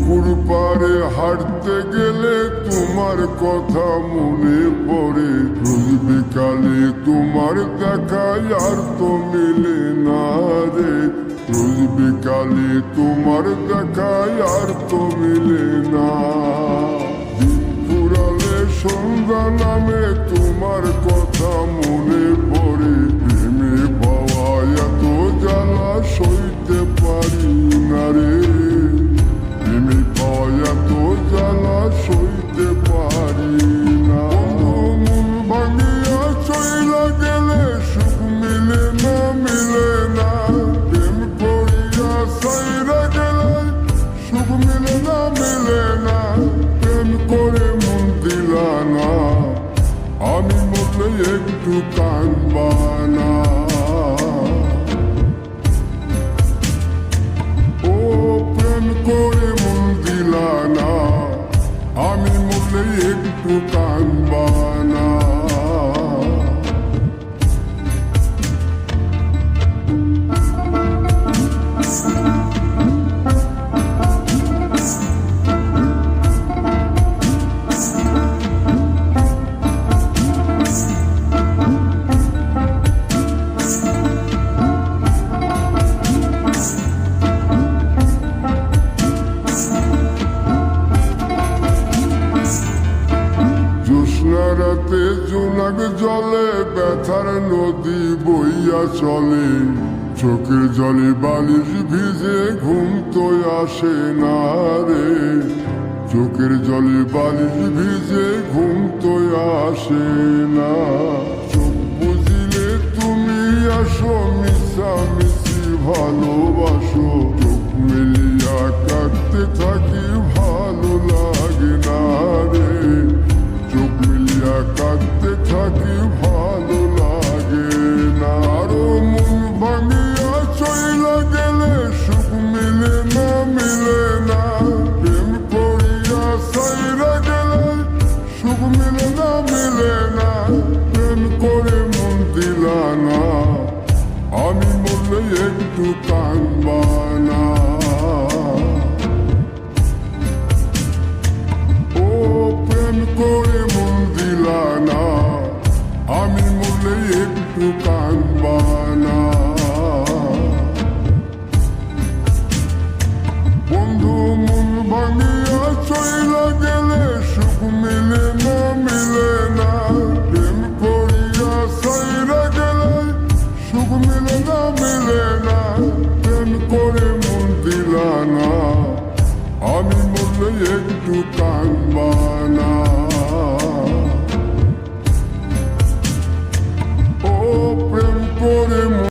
পুকুর পাড়ে হাঁটতে গেলে তোমার কথা মনে পড়ে। রোজ বিকালে তোমার দেখায় আর তো মিলে না রে। রোজ বিকালে তোমার দেখায় আর তো মিলে না। দিন ফুরালে সন্ধ্যা নামে তোমার কথা মনে পড়ে। প্রেমে পাওয়া এত জ্বালা সইতে পারি না রে। প্রেমে পাওয়া এত জ্বালা সইতে পারি না। মন ভাঙিয়া চইলা গেলে সুখ মিলে না, মিলে না। প্রেম করিয়া সাইরা গেলে সুখ মিলে না, মিলে না। প্রেম করে মন দিলা না, আমি মরলে একটু কাঁদবা না। ও প্রেম করে মন দিলা না, আমি মরলে একটু কাঁদবা না। রাতে জোনাক জলে ব্যথার নদী বইয়া চলে। চোখের জলে বালিশ ভিজে ঘুম তো আসে না রে। চোখের জলে বালিশ ভিজে ঘুম তো আসে না। চোখ বুঝিলে তুমি আসো, মিশামিশি ভালোবাসো। চোখ মিলিয়া কাঁদতে থাকি, ভালো লাগে না রে। চোখ মিলিয়া কাঁদতে থাকি, ভালো লাগে না। আরো মন ভাঙিয়া চইলা গেলে সুখ মিলে না, মিলে না। প্রেম করিয়া সাইরা গেলে সুখ মিলে না, মিলে না। প্রেম করে মন দিলা না, আমি মরলে একটু কাঁদবা না। ও প্রেম করে মন দিলা না, আমি মরলে একটু কাঁদবা না। বন্ধু মন ভাঙিয়া চইলা গেলে সুখ মিলে না, মিলে না। প্রেম করিয়া সাইরা গেলে সুখ মিলে না, মিলে না। প্রেম করে মন দিলা না, আমি মরলে একটু কাঁদবা না।